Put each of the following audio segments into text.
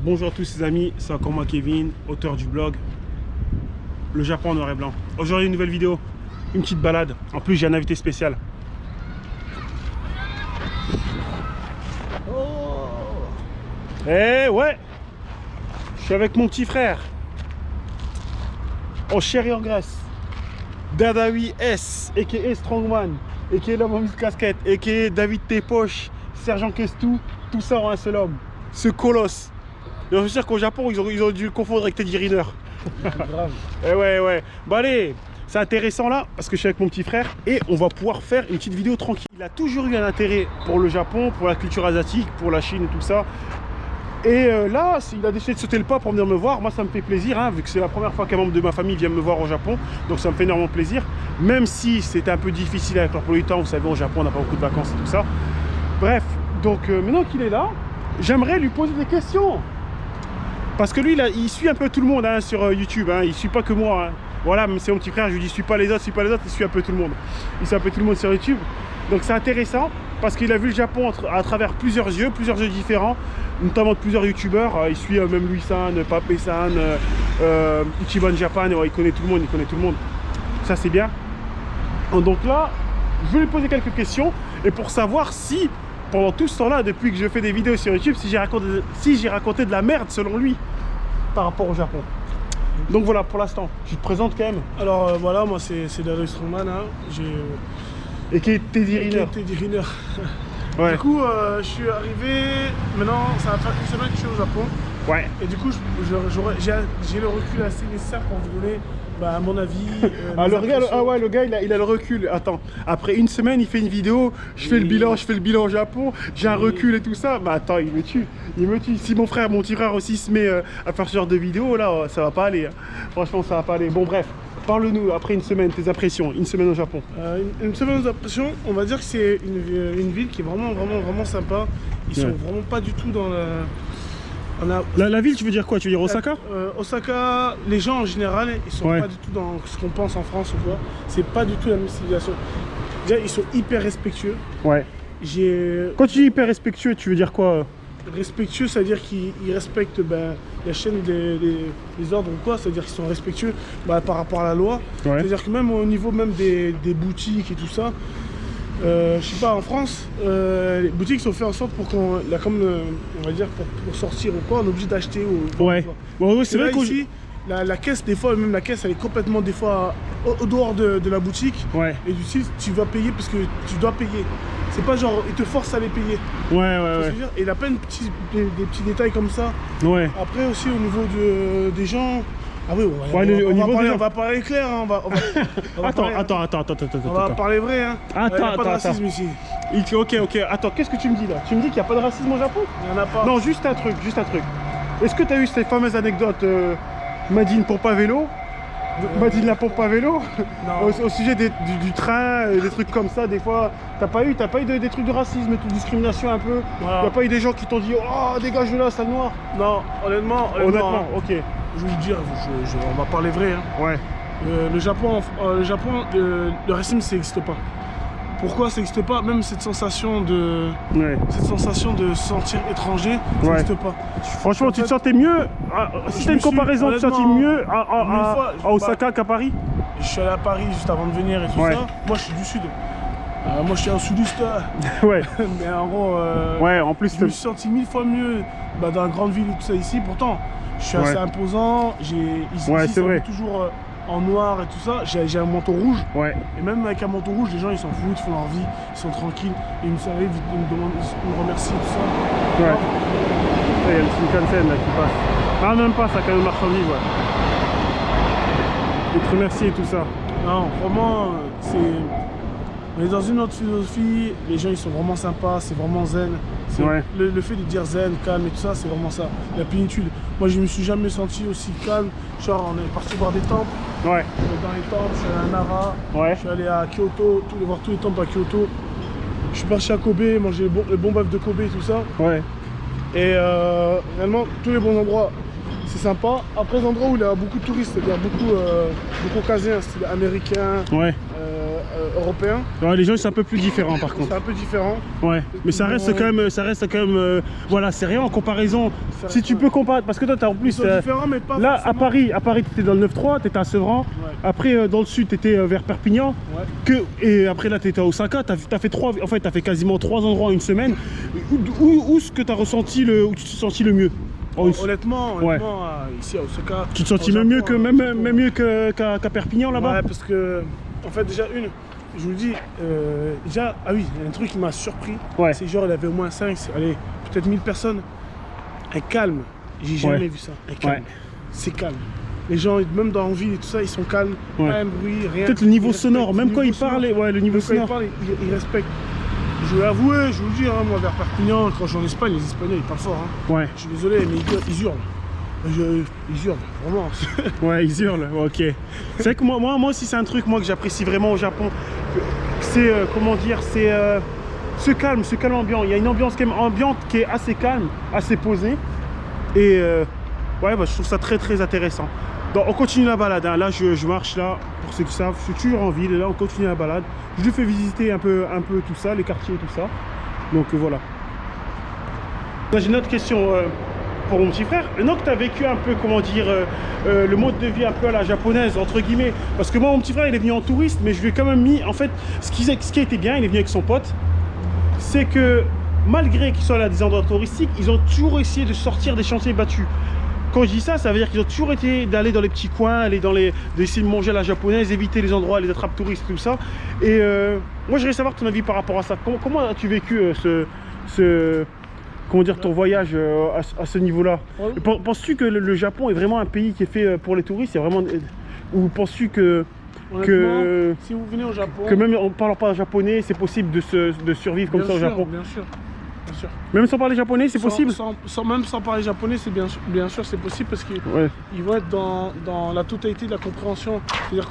Bonjour à tous les amis, c'est encore moi Kevin, auteur du blog Le Japon en noir et blanc. Aujourd'hui une nouvelle vidéo, une petite balade. En plus j'ai un invité spécial. Oh. Eh ouais, je suis avec mon petit frère. En chair et en graisse. Dadawi S, a.k.a. Strongman, a.k.a. l'homme en mille casquette, a.k.a. David Tépoche, Sergent Kestou, tout ça en un seul homme. Ce colosse. Et on veut dire qu'au Japon, ils ont dû le confondre avec Teddy Riner. Grave. Eh ouais. Bon allez, c'est intéressant là, parce que je suis avec mon petit frère, et on va pouvoir faire une petite vidéo tranquille. Il a toujours eu un intérêt pour le Japon, pour la culture asiatique, pour la Chine et tout ça. Et là, il a décidé de sauter le pas pour venir me voir. Moi, ça me fait plaisir, hein, vu que c'est la première fois qu'un membre de ma famille vient me voir au Japon. Donc ça me fait énormément plaisir. Même si c'était un peu difficile avec l'emploi du temps. Vous savez, au Japon, on n'a pas beaucoup de vacances et tout ça. Bref, donc maintenant qu'il est là, j'aimerais lui poser des questions. Parce que lui, il suit un peu tout le monde hein, sur YouTube. Hein. Il ne suit pas que moi. Hein. Voilà, même c'est mon petit frère, je lui dis, suis pas les autres, il suit un peu tout le monde. Il suit un peu tout le monde sur YouTube. Donc c'est intéressant parce qu'il a vu le Japon à travers plusieurs yeux différents, notamment de plusieurs youtubeurs. Il suit même Louis-san, Papé-san, Ichiban Japan, il connaît tout le monde, Ça c'est bien. Donc là, je vais lui poser quelques questions et pour savoir si, pendant tout ce temps-là, depuis que je fais des vidéos sur YouTube, si j'ai raconté de la merde selon lui par rapport au Japon. Donc voilà, pour l'instant, tu te présentes quand même. Alors voilà, moi c'est Dadawi Strongman, hein. Et qui est Teddy Riner. Ouais. Du coup, je suis arrivé, maintenant ça va faire une semaine que je suis au Japon. Ouais. Et du coup, j'ai le recul assez nécessaire pour vous donner à mon avis. Le gars il a le recul. Attends, après une semaine il fait une vidéo, je fais le bilan au Japon, j'ai un recul et tout ça. Bah attends, il me tue. Si mon petit frère aussi se met à faire ce genre de vidéo, là ça va pas aller. Hein. Franchement ça va pas aller. Bon bref, parle-nous après une semaine, tes impressions, une semaine au Japon. Une semaine aux impressions, on va dire que c'est une ville qui est vraiment sympa. Ils sont vraiment pas du tout dans la ville, tu veux dire quoi? Tu veux dire Osaka? Osaka, les gens en général, ils sont pas du tout dans ce qu'on pense en France ou quoi. C'est pas du tout la même civilisation. Déjà, ils sont hyper respectueux. Ouais. Quand tu dis hyper respectueux, tu veux dire quoi? Respectueux, c'est-à-dire qu'ils respectent la chaîne des ordres ou quoi, c'est-à-dire qu'ils sont respectueux par rapport à la loi. Ouais. C'est-à-dire que même au niveau des boutiques et tout ça, je sais pas, en France, les boutiques sont faites en sorte pour qu'on, on va dire, pour sortir ou quoi, on est obligé d'acheter. Ouais, c'est vrai qu'ici, la caisse, des fois, même la caisse, elle est complètement, des fois, au dehors de la boutique. Ouais. Et du coup, tu vas payer parce que tu dois payer. C'est pas genre, ils te forcent à les payer. Ouais. Et il a plein de des petits détails comme ça. Ouais. Après aussi, au niveau des gens... Ah oui, on va parler clair, hein. Attends. On va parler vrai, hein. Il n'y a pas de racisme ici. Ok. Attends, qu'est-ce que tu me dis là? Tu me dis qu'il n'y a pas de racisme au Japon? Il n'y en a pas. Non, juste un truc. Est-ce que tu as eu ces fameuses anecdotes Madine pompe à vélo? Madine la pompe à vélo? Au sujet du train, des trucs comme ça, des fois, t'as pas eu des trucs de racisme et de discrimination un peu? Voilà. Y a pas eu des gens qui t'ont dit oh dégage de là, sale noir? Non, honnêtement, ok. Je vais vous dire, on va parler vrai. Hein. Ouais. Le Japon, le racisme, ça n'existe pas. Pourquoi ça n'existe pas? Même cette sensation de se sentir étranger, ça n'existe pas. Franchement, tu te sentais mieux. Si t'as une comparaison, tu te sentais mieux à Osaka qu'à Paris? Je suis allé à Paris juste avant de venir et tout ça. Moi, je suis du sud. Moi, je suis un sudiste. Ouais. Mais en gros, en plus, je me suis senti 1000 fois mieux dans la grande ville et tout ça ici. Pourtant, je suis assez imposant. Ici, c'est vrai. Toujours en noir et tout ça. J'ai un manteau rouge. Ouais. Et même avec un manteau rouge, les gens ils s'en foutent, ils font leur vie, ils sont tranquilles. Et ils me servent, ils me remercient tout ça. Ouais. Il y a le Shinkansen là qui passe. Ah même pas, ça quand même marchandise, Ils te remercient et tout ça. Non, vraiment, on est dans une autre philosophie, les gens ils sont vraiment sympas, c'est vraiment zen. Le fait de dire zen, calme et tout ça, c'est vraiment ça, la plénitude. Moi je me suis jamais senti aussi calme, genre on est parti voir des temples. Ouais. Dans les temples, je suis allé à Nara, je suis allé à Kyoto, voir tous les temples à Kyoto. Je suis parti à Kobe, manger le bon bœuf de Kobe et tout ça. Ouais. Et réellement, tous les bons endroits, c'est sympa. Après, les endroits où il y a beaucoup de touristes, c'est-à-dire beaucoup caucasiens, style américain, européens. Ouais, les gens, c'est un peu plus différent par contre. C'est un peu différent. Ouais, mais ça reste quand même, voilà, c'est rien en comparaison. Si tu peux comparer, parce que toi, t'as en plus, Ils sont différents, mais pas là, forcément. à Paris, tu étais dans le 9-3, tu étais à Sevran. Ouais. Après, dans le sud, tu étais vers Perpignan. Ouais. Et après, là, tu étais à Osaka. Tu as fait t'as fait quasiment 3 endroits en une semaine. Où est-ce que tu as ressenti où tu t'es senti le mieux? Honnêtement, ici à Osaka. Tu te sentis même mieux qu'à Perpignan là-bas? Ouais, parce que, en fait, déjà, je vous le dis, déjà, ah oui, il y a un truc qui m'a surpris. Ouais. C'est genre, il y avait au moins 5, allez, peut-être 1000 personnes. Et calme. J'ai jamais vu ça. Et calme. Ouais. C'est calme. Les gens, même dans la ville et tout ça, ils sont calmes. Ouais. Pas un bruit, rien. Peut-être le niveau sonore, même quand ils parlent, ouais, le niveau sonore. Quand ils parlent, ils respectent. Je vais avouer, je vous le dis, hein, moi vers Perpignan, quand je suis en Espagne, les Espagnols ils parlent fort. Hein. Ouais. Je suis désolé, mais ils hurlent. Ils hurlent, vraiment. Ouais, ils hurlent, ok. C'est vrai que moi aussi, c'est un truc que j'apprécie vraiment au Japon. C'est, comment dire, c'est ce calme ambiant. Il y a une ambiance quand même ambiante qui est assez calme, assez posée. Et ouais, bah, je trouve ça très très intéressant. Donc, on continue la balade. Hein. Là, je marche là, pour ceux qui savent, je suis toujours en ville. Et là, on continue la balade. Je lui fais visiter un peu tout ça, les quartiers et tout ça. Donc voilà. J'ai une autre question pour mon petit frère. Maintenant que tu as vécu un peu, comment dire, le mode de vie un peu à la japonaise, entre guillemets. Parce que moi, mon petit frère, il est venu en touriste, mais je lui ai quand même mis, en fait, ce qui a été bien, il est venu avec son pote, c'est que malgré qu'ils soient là à des endroits touristiques, ils ont toujours essayé de sortir des chantiers battus. Quand je dis ça, ça veut dire qu'ils ont toujours été d'aller dans les petits coins, d'essayer de manger à la japonaise, éviter les endroits, les attrapes touristes, tout ça. Et moi, j'aimerais savoir ton avis par rapport à ça. Comment as-tu vécu comment dire, ton voyage à ce niveau-là? Penses-tu que le Japon est vraiment un pays qui est fait pour les touristes? Ou penses-tu que si vous venez au Japon, que même en parlant pas japonais, c'est possible de survivre comme ça au Japon? Bien sûr. Bien sûr. Même sans parler japonais, c'est possible? Même sans parler japonais, c'est bien sûr c'est possible parce qu'ils vont être dans la totalité de la compréhension. C'est-à-dire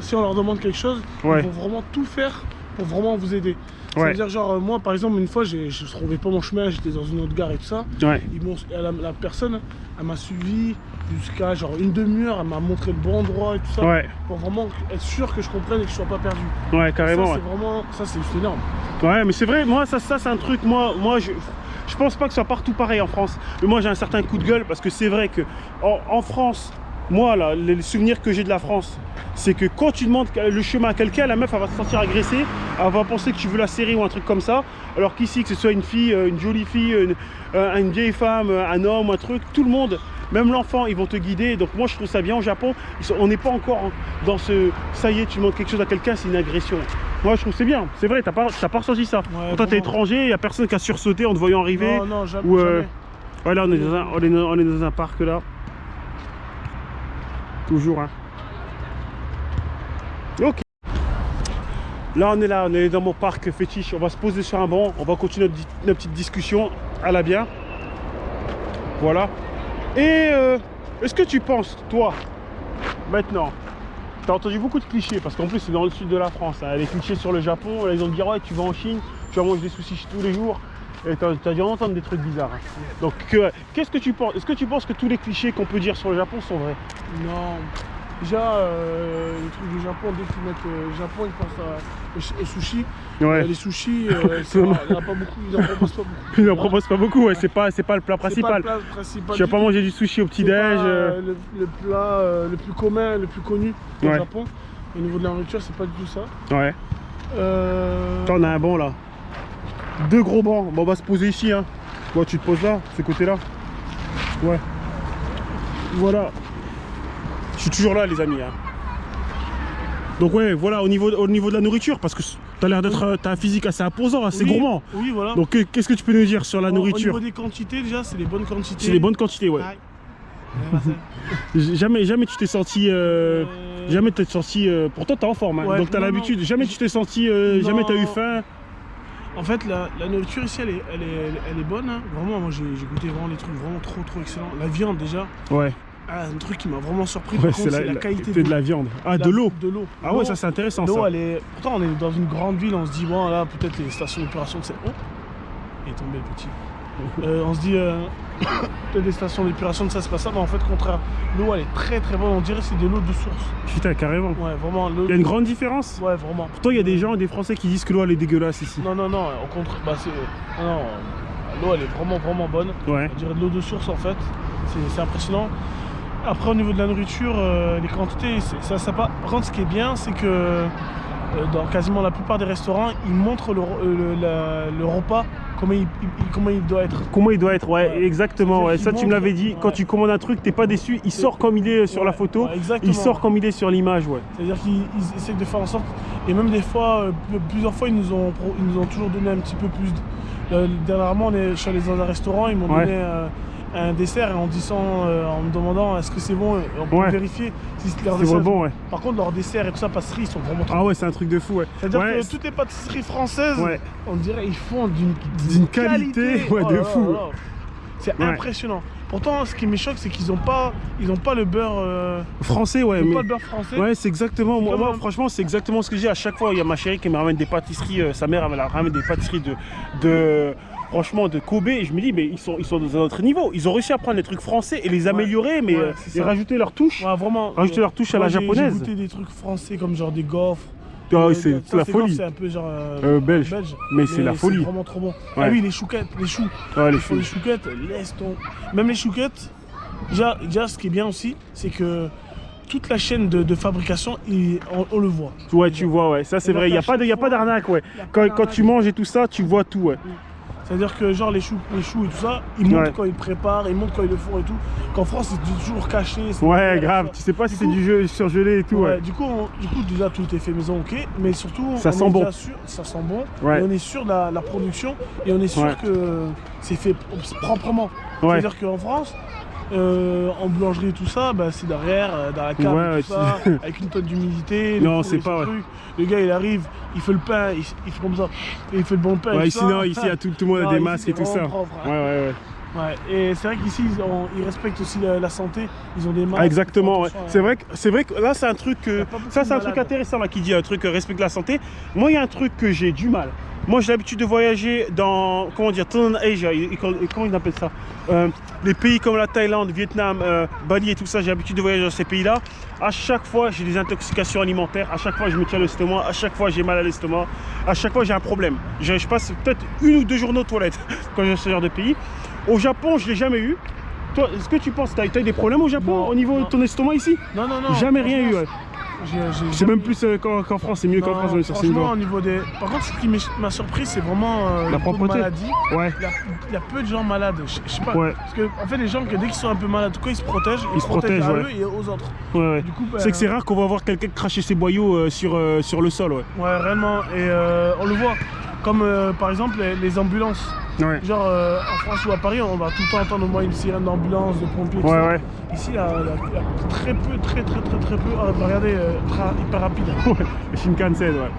si on leur demande quelque chose, ils vont vraiment tout faire pour vraiment vous aider. C'est-à-dire genre moi par exemple une fois je ne trouvais pas mon chemin, j'étais dans une autre gare et tout ça. La personne elle m'a suivi jusqu'à genre une demi-heure, elle m'a montré le bon endroit et tout ça. Pour vraiment être sûr que je comprenne et que je ne sois pas perdu. Ouais, carrément. Ça, c'est vraiment, ça c'est juste énorme. Ouais, mais c'est vrai, moi ça c'est un truc, moi je pense pas que ce soit partout pareil en France. Mais moi j'ai un certain coup de gueule parce que c'est vrai que en France, moi là, les souvenirs que j'ai de la France, c'est que quand tu demandes le chemin à quelqu'un, la meuf elle va se sentir agressée, elle va penser que tu veux la serrer ou un truc comme ça. Alors qu'ici, que ce soit une fille, une jolie fille, une vieille femme, un homme, un truc, tout le monde, même l'enfant, ils vont te guider. Donc moi je trouve ça bien au Japon. On n'est pas encore dans ça y est, tu demandes quelque chose à quelqu'un, c'est une agression. Moi je trouve c'est bien, c'est vrai, t'as pas ressenti ça. Pourtant t'es étranger, il n'y a personne qui a sursauté en te voyant arriver. Non, jamais. Ouais, là on est dans un parc là. Toujours hein. Ok. Là on est dans mon parc fétiche, on va se poser sur un banc, on va continuer notre petite discussion à la bien. Voilà. Et est-ce que tu penses, toi, maintenant, tu as entendu beaucoup de clichés, parce qu'en plus c'est dans le sud de la France, hein, les clichés sur le Japon, là, ils ont dit ouais tu vas en Chine, tu vas manger des sushis tous les jours, et tu as dû entendre des trucs bizarres. Hein. Donc qu'est-ce que tu penses? Est-ce que tu penses que tous les clichés qu'on peut dire sur le Japon sont vrais? Non. Déjà, les trucs du Japon, dès qu'ils mettent Japon, ils pensent au sushi. Les sushis, il n'y en a pas beaucoup, ils n'en proposent pas beaucoup. Ils n'en proposent pas beaucoup, ouais, c'est pas le plat principal. Tu vas pas manger du sushi au petit-déj. Le plat le plus commun, le plus connu au Japon. Au niveau de la nourriture, c'est pas du tout ça. Ouais. T'en as un bon là. 2 gros bancs. Bon, on va se poser ici. Hein. Bon, tu te poses là, ce côté-là. Ouais. Voilà. Je suis toujours là les amis hein. Donc ouais voilà au niveau de la nourriture parce que t'as l'air d'être t'as un physique assez imposant, assez gourmand. Oui voilà. Donc qu'est-ce que tu peux nous dire sur la nourriture? Au niveau des quantités déjà c'est les bonnes quantités. C'est les bonnes quantités ouais. Jamais tu t'es senti jamais t'es senti pourtant t'es en forme hein. Donc t'as l'habitude, jamais tu t'es senti jamais t'as eu faim. En fait la nourriture ici elle est bonne hein. Vraiment moi j'ai goûté vraiment les trucs vraiment trop excellents. La viande déjà. Ouais. Ah, un truc qui m'a vraiment surpris, c'est la qualité de la viande. Ah, de l'eau. Ah ouais, ça c'est intéressant ça. Pourtant on est dans une grande ville, on se dit bon là peut-être les stations d'épuration c'est... Oh, il est tombé le petit. On se dit peut-être des stations d'épuration, ça c'est pas ça, mais en fait, au contraire, l'eau elle est très très bonne. On dirait que c'est de l'eau de source. Putain, carrément. Ouais, vraiment. Il y a une grande différence. Ouais, vraiment. Pourtant, il y a des gens, des Français qui disent que l'eau elle est dégueulasse ici. Non, au contraire, non, l'eau elle est vraiment vraiment bonne. Ouais. On dirait de l'eau de source en fait. C'est impressionnant. Après, au niveau de la nourriture, les quantités, par contre, ce qui est bien, c'est que dans quasiment la plupart des restaurants, ils montrent le repas, comment il doit être. Comment il doit être, ouais, exactement. Ouais. Ça, tu me l'avais dit, quand tu commandes un truc, t'es pas déçu, il sort comme il est sur la photo, il sort comme il est sur l'image. Ouais. C'est-à-dire qu'ils essaient de faire en sorte, et même des fois, plusieurs fois, ils nous ont toujours donné un petit peu plus. Dernièrement, je suis allé dans un restaurant, ils m'ont donné un dessert et en me demandant est-ce que c'est bon, on peut vérifier si leur dessert c'est bon. Ouais. Par contre, leurs desserts et tout ça, pâtisseries, ils sont vraiment trop. Ah ouais, c'est un truc de fou. Ouais. C'est-à-dire que toutes les pâtisseries françaises, on dirait ils font d'une qualité de fou. C'est impressionnant. Pourtant, ce qui me choque, c'est qu'ils n'ont pas le beurre français, ouais. Ils n'ont pas le beurre français. Ouais, c'est exactement. Moi, franchement, c'est exactement ce que j'ai. À chaque fois, il y a ma chérie qui me ramène des pâtisseries. Sa mère, elle ramène des pâtisseries franchement, de Kobe. Et je me dis, mais ils sont dans un autre niveau. Ils ont réussi à prendre des trucs français et les améliorer, mais et rajouter leur touche. Ouais, vraiment. Rajouter leur touche à la japonaise. J'ai goûté des trucs français comme genre des gaufres. C'est la folie. C'est un peu genre belge. Mais c'est la folie. C'est vraiment trop bon. Ouais. Ah oui, les chouquettes, les choux. Ouais, les chouquettes, laisse ton. Même les chouquettes, déjà, ce qui est bien aussi, c'est que toute la chaîne de fabrication, on le voit. Ouais, tu vois, ouais. Ça, c'est vrai. Il n'y a pas d'arnaque, ouais. Quand tu manges et tout ça, tu vois tout, ouais. C'est-à-dire que genre les choux et tout ça, ils montrent quand ils préparent, ils montrent quand ils le font et tout. Qu'en France, c'est toujours caché. Ouais, grave. Tu sais pas si c'est du jeu surgelé et tout. Ouais. Du coup, déjà tout est fait maison, ok. Mais surtout, ça sent bon. Ça sent bon. Et on est sûr de la production et on est sûr que c'est fait proprement. C'est-à-dire qu'en France, en boulangerie et tout ça, c'est derrière, dans la cave, tout ça, avec une tonne d'humidité. Non, c'est pas. Le gars, il arrive, il fait le pain, il fait comme ça, et il fait le bon pain. Ouais, ici, il y a tout le monde a des masques et tout ça. Propre, ouais. Ouais, et c'est vrai qu'ici, ils respectent aussi la santé, ils ont des masques. Ah, exactement, ouais. C'est vrai que là, c'est un truc. Ça, c'est un truc intéressant là, qui dit un truc respecte la santé. Moi, il y a un truc que j'ai du mal. Moi, j'ai l'habitude de voyager dans, comment dire, Asia, comment ils appellent ça, les pays comme la Thaïlande, Vietnam, Bali et tout ça, j'ai l'habitude de voyager dans ces pays-là. À chaque fois, j'ai des intoxications alimentaires, à chaque fois, je me tiens l'estomac, à chaque fois, j'ai mal à l'estomac, à chaque fois, j'ai un problème. Je passe peut-être 1 ou 2 journées aux toilettes quand j'ai ce genre de pays. Au Japon, je ne l'ai jamais eu. Toi, est-ce que tu penses que tu as eu des problèmes au Japon au niveau de ton estomac ici? Non. Jamais rien eu, ouais. C'est même plus qu'en France, c'est mieux qu'en France. Franchement, au niveau des... Par contre, ce qui m'a surpris, c'est vraiment la propreté. Maladie. Ouais. Il y a peu de gens malades. Je sais pas. Ouais. Parce que en fait, les gens, dès qu'ils sont un peu malades, ils se protègent. Ils se protègent à eux et aux autres. Ouais. Du coup, c'est que c'est rare qu'on va voir quelqu'un cracher ses boyaux sur le sol. Ouais. Ouais, réellement. Et on le voit. Comme par exemple les ambulances. Ouais. Genre en France ou à Paris, on va tout le temps entendre au moins une sirène d'ambulance, de pompiers. Ouais. Ici, il y a très peu. Regardez, hyper rapide. Ouais, le Shinkansen, ouais.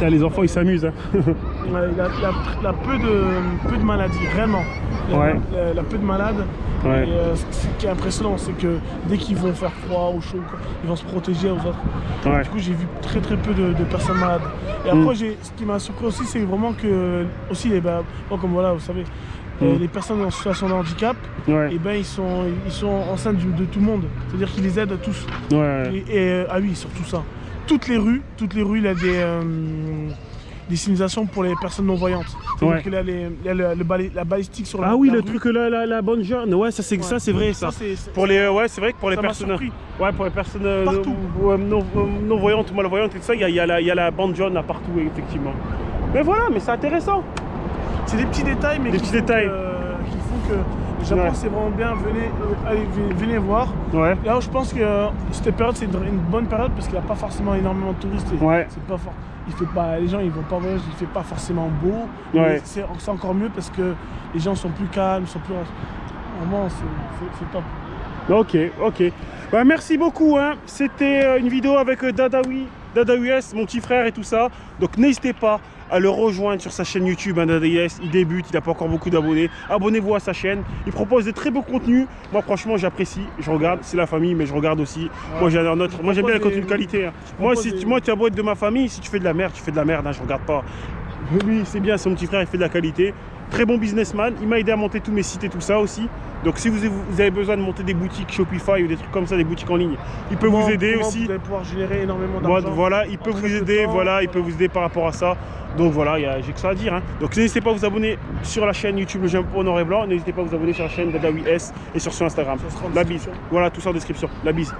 Là, les enfants, ils s'amusent. Hein. Ouais, il a peu de maladies, vraiment. Il a peu de malades. Ouais. Et ce qui est impressionnant, c'est que dès qu'ils vont faire froid ou chaud, ils vont se protéger aux autres. Ouais. Du coup, j'ai vu très peu de personnes malades. Et après, ce qui m'a surpris aussi, c'est vraiment que, aussi, comme voilà, vous savez, les personnes en situation de handicap, ils sont enceintes de tout le monde. C'est-à-dire qu'ils les aident tous. Ouais. Ah oui, surtout ça. Toutes les rues, il y a des signalisations pour les personnes non-voyantes. C'est-à-dire qu'il y a la balistique sur la rue. Ah oui, le truc là, la bonne jaune. Ouais, ça c'est vrai ça. Pour les, c'est vrai que pour les personnes, pour les personnes non-voyantes ou malvoyantes et tout ça, il y a la bande jaune là partout effectivement. Mais voilà, mais c'est intéressant. C'est des petits détails, mais qui font que le Japon c'est vraiment bien. Venez voir. Ouais. Là, je pense que cette période c'est une bonne période parce qu'il n'y a pas forcément énormément de touristes. C'est pas fort. Les gens ils vont pas voyager, il fait pas forcément beau. C'est encore mieux parce que les gens sont plus calmes, vraiment c'est top. Ok. Bah, merci beaucoup. Hein. C'était une vidéo avec Dadawies, mon petit frère et tout ça. Donc n'hésitez pas à le rejoindre sur sa chaîne YouTube. Dadawies, il débute, il n'a pas encore beaucoup d'abonnés. Abonnez-vous à sa chaîne. Il propose de très beaux contenus. Moi franchement j'apprécie. Je regarde, c'est la famille, mais je regarde aussi. Ouais. Moi j'aime bien les contenus de qualité. Hein. Moi tu as beau être de ma famille, si tu fais de la merde, hein, je regarde pas. Lui c'est bien, c'est mon petit frère, il fait de la qualité. Très bon businessman. Il m'a aidé à monter tous mes sites et tout ça aussi. Donc si vous avez besoin de monter des boutiques Shopify ou des trucs comme ça, des boutiques en ligne, il peut vous aider aussi. Vous allez pouvoir générer énormément d'argent. Voilà, il peut vous aider, voilà, il peut vous aider par rapport à ça. Donc voilà, j'ai que ça à dire. Hein. Donc n'hésitez pas à vous abonner sur la chaîne YouTube Le Japon Noir et Blanc. N'hésitez pas à vous abonner sur la chaîne Dadawi S et sur son Instagram. La bise. Voilà, tout ça en description. La bise.